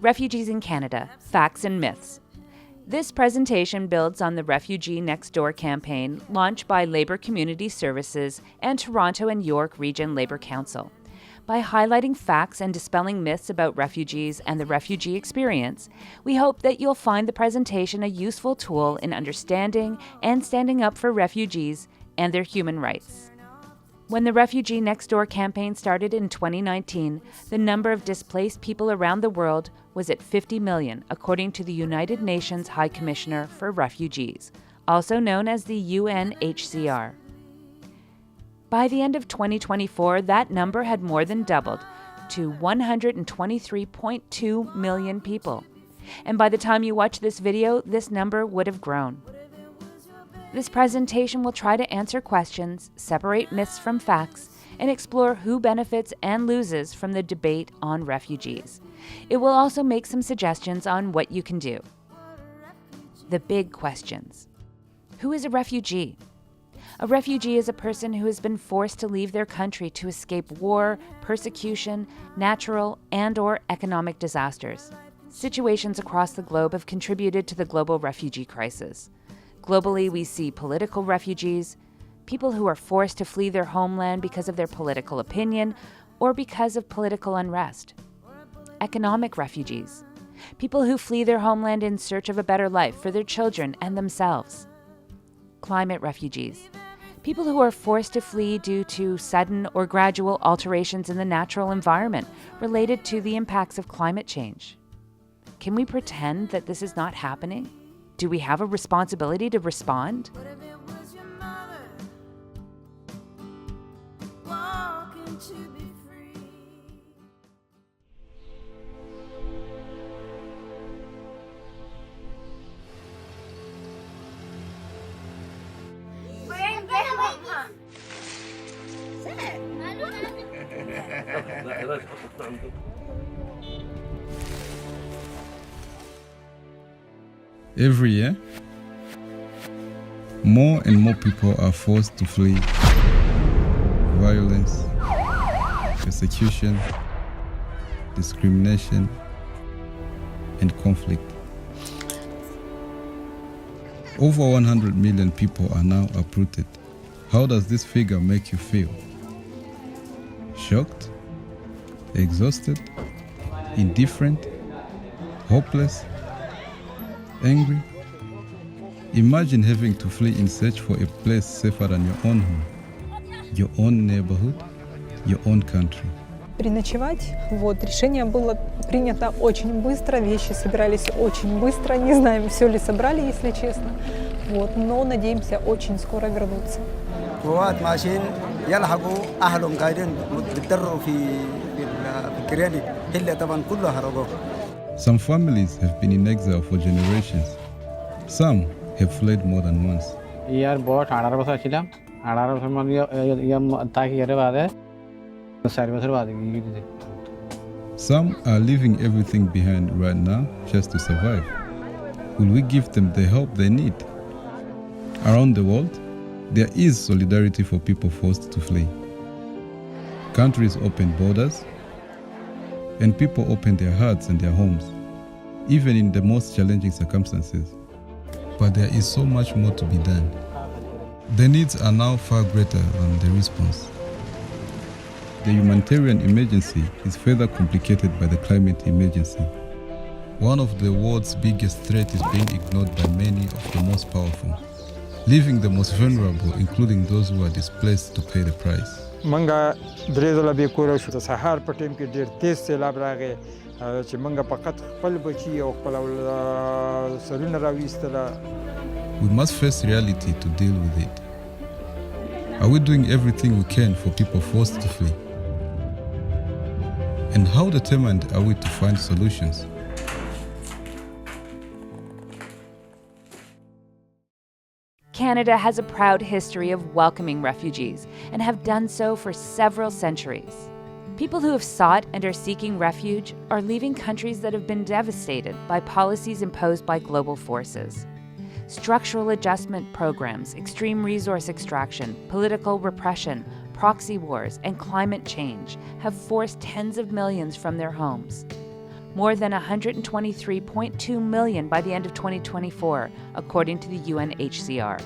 Refugees in Canada, Facts and Myths. This presentation builds on the Refugee Next Door Campaign launched by Labour Community Services and Toronto and York Region Labour Council. By highlighting facts and dispelling myths about refugees and the refugee experience, we hope that you'll find the presentation a useful tool in understanding and standing up for refugees and their human rights. When the Refugee Next Door campaign started in 2019, the number of displaced people around the world was at 50 million, according to the United Nations High Commissioner for Refugees, also known as the UNHCR. By the end of 2024, that number had more than doubled to 123.2 million people. And by the time you watch this video, this number would have grown. This presentation will try to answer questions, separate myths from facts, and explore who benefits and loses from the debate on refugees. It will also make some suggestions on what you can do. The big questions. Who is a refugee? A refugee is a person who has been forced to leave their country to escape war, persecution, natural and/or economic disasters. Situations across the globe have contributed to the global refugee crisis. Globally, we see political refugees, people who are forced to flee their homeland because of their political opinion or because of political unrest. Economic refugees, people who flee their homeland in search of a better life for their children and themselves. Climate refugees, people who are forced to flee due to sudden or gradual alterations in the natural environment related to the impacts of climate change. Can we pretend that this is not happening? Do we have a responsibility to respond? Every year, more and more people are forced to flee violence, persecution, discrimination, and conflict. Over 100 million people are now uprooted. How does this figure make you feel? Shocked? Exhausted? Indifferent? Hopeless? Angry? Imagine having to flee in search for a place safer than your own home, your own neighborhood, your own country. Переночевать. Решение было принято очень быстро, вещи собирались очень быстро. Не знаем, все ли собрали, если честно. Но надеемся очень скоро вернуться. Some families have been in exile for generations. Some have fled more than once. Some are leaving everything behind right now just to survive. Will we give them the help they need? Around the world, there is solidarity for people forced to flee. Countries open borders, and people open their hearts and their homes, even in the most challenging circumstances. But there is so much more to be done. The needs are now far greater than the response. The humanitarian emergency is further complicated by the climate emergency. One of the world's biggest threats is being ignored by many of the most powerful, leaving the most vulnerable, including those who are displaced, to pay the price. منګه درې ځله به کور شو د سهار په ټیم کې ډېر تیز سیلاب راغی چې منګه فقط خپل بچي او خپل سرونه راويستله. We must face reality to deal with it. Are we doing everything we can for people forced to flee? And how determined are we to find solutions? Canada has a proud history of welcoming refugees and have done so for several centuries. People who have sought and are seeking refuge are leaving countries that have been devastated by policies imposed by global forces. Structural adjustment programs, extreme resource extraction, political repression, proxy wars, and climate change have forced tens of millions from their homes. more than 123.2 million by the end of 2024, according to the UNHCR.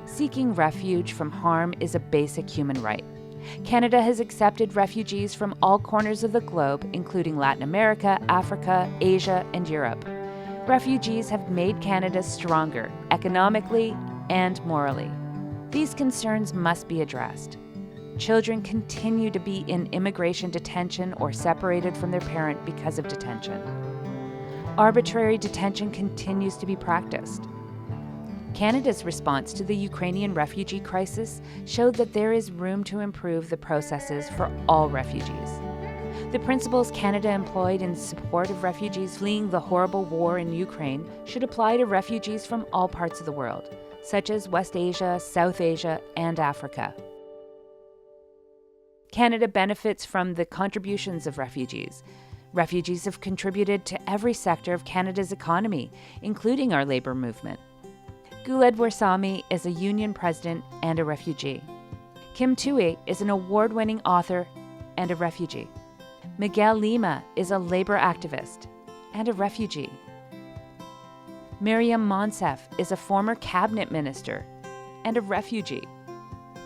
Seeking refuge from harm is a basic human right. Canada has accepted refugees from all corners of the globe, including Latin America, Africa, Asia, and Europe. Refugees have made Canada stronger, economically and morally. These concerns must be addressed. Children continue to be in immigration detention or separated from their parent because of detention. Arbitrary detention continues to be practiced. Canada's response to the Ukrainian refugee crisis showed that there is room to improve the processes for all refugees. The principles Canada employed in support of refugees fleeing the horrible war in Ukraine should apply to refugees from all parts of the world, such as West Asia, South Asia, and Africa. Canada benefits from the contributions of refugees. Refugees have contributed to every sector of Canada's economy, including our labour movement. Guled Warsami is a union president and a refugee. Kim Tui is an award-winning author and a refugee. Miguel Lima is a labour activist and a refugee. Miriam Monsef is a former cabinet minister and a refugee.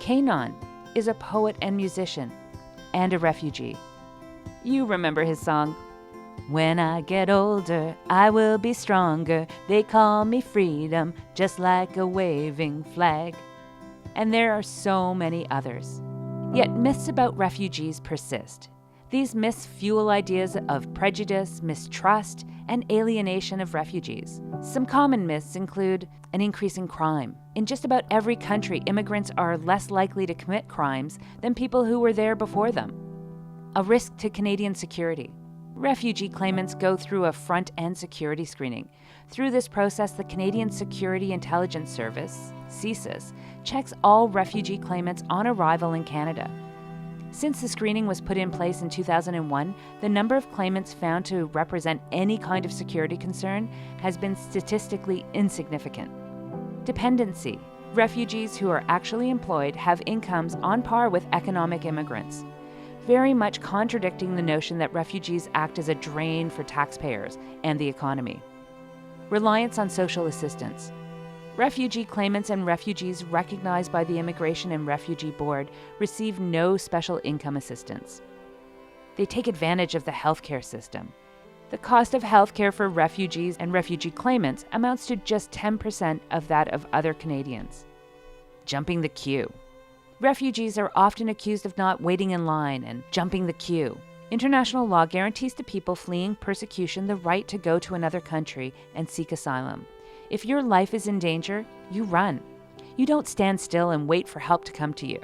Kanon is a poet and musician and a refugee. You remember his song, "When I get older, I will be stronger. They call me freedom, just like a waving flag." And there are so many others. Yet myths about refugees persist. These myths fuel ideas of prejudice, mistrust, and alienation of refugees. Some common myths include an increase in crime. In just about every country, immigrants are less likely to commit crimes than people who were there before them. A risk to Canadian security. Refugee claimants go through a front-end security screening. Through this process, the Canadian Security Intelligence Service, CSIS, checks all refugee claimants on arrival in Canada. Since the screening was put in place in 2001, the number of claimants found to represent any kind of security concern has been statistically insignificant. Dependency. Refugees who are actually employed have incomes on par with economic immigrants, very much contradicting the notion that refugees act as a drain for taxpayers and the economy. Reliance on social assistance. Refugee claimants and refugees recognized by the Immigration and Refugee Board receive no special income assistance. They take advantage of the healthcare system. The cost of healthcare for refugees and refugee claimants amounts to just 10% of that of other Canadians. Jumping the queue. Refugees are often accused of not waiting in line and jumping the queue. International law guarantees to people fleeing persecution the right to go to another country and seek asylum. If your life is in danger, you run. You don't stand still and wait for help to come to you.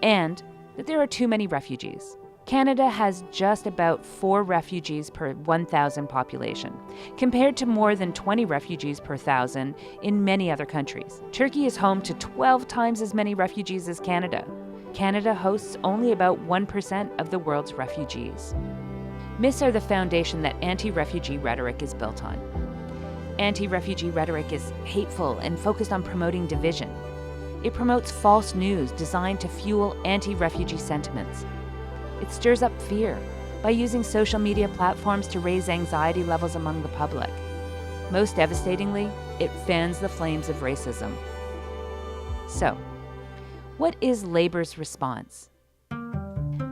And that there are too many refugees. Canada has just about 4 refugees per 1,000 population, compared to more than 20 refugees per 1,000 in many other countries. Turkey is home to 12 times as many refugees as Canada. Canada hosts only about 1% of the world's refugees. Myths are the foundation that anti-refugee rhetoric is built on. Anti-refugee rhetoric is hateful and focused on promoting division. It promotes false news designed to fuel anti-refugee sentiments. It stirs up fear by using social media platforms to raise anxiety levels among the public. Most devastatingly, it fans the flames of racism. So, what is Labour's response?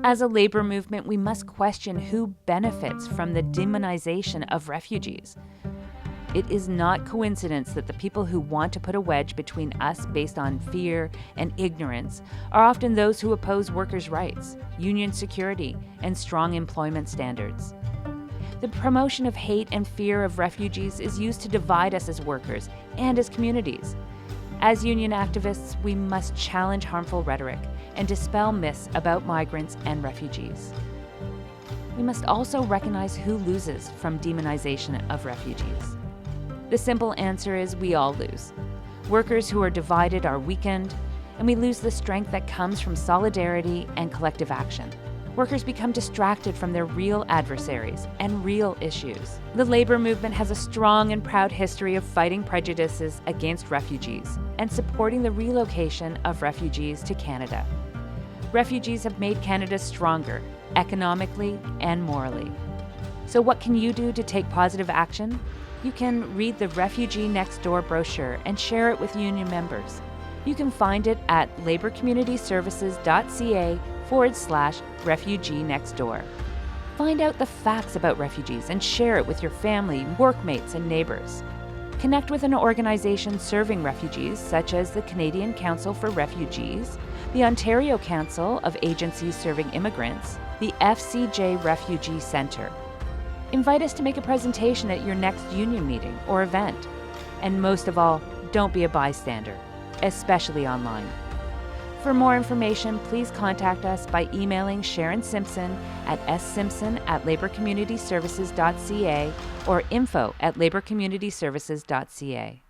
As a labor movement, we must question who benefits from the demonization of refugees. It is not coincidence that the people who want to put a wedge between us based on fear and ignorance are often those who oppose workers' rights, union security, and strong employment standards. The promotion of hate and fear of refugees is used to divide us as workers and as communities. As union activists, we must challenge harmful rhetoric and dispel myths about migrants and refugees. We must also recognize who loses from demonization of refugees. The simple answer is we all lose. Workers who are divided are weakened, and we lose the strength that comes from solidarity and collective action. Workers become distracted from their real adversaries and real issues. The labor movement has a strong and proud history of fighting prejudices against refugees and supporting the relocation of refugees to Canada. Refugees have made Canada stronger, economically and morally. So what can you do to take positive action? You can read the Refugee Next Door brochure and share it with union members. You can find it at laborcommunityservices.ca/Refugee Next Door. Find out the facts about refugees and share it with your family, workmates, and neighbors. Connect with an organization serving refugees, such as the Canadian Council for Refugees, the Ontario Council of Agencies Serving Immigrants, the FCJ Refugee Centre. Invite us to make a presentation at your next union meeting or event. And most of all, don't be a bystander, especially online. For more information, please contact us by emailing Sharon Simpson at ssimpson@laborcommunityservices.ca or info@laborcommunityservices.ca.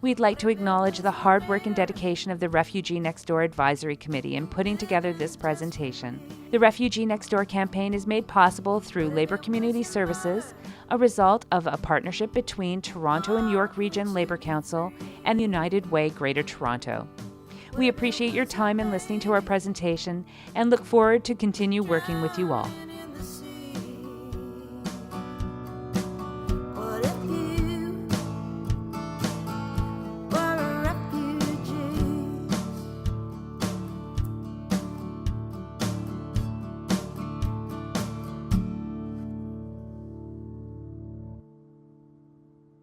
We'd like to acknowledge the hard work and dedication of the Refugee Next Door Advisory Committee in putting together this presentation. The Refugee Next Door campaign is made possible through Labour Community Services, a result of a partnership between Toronto and York Region Labour Council and United Way Greater Toronto. We appreciate your time in listening to our presentation and look forward to continue working with you all.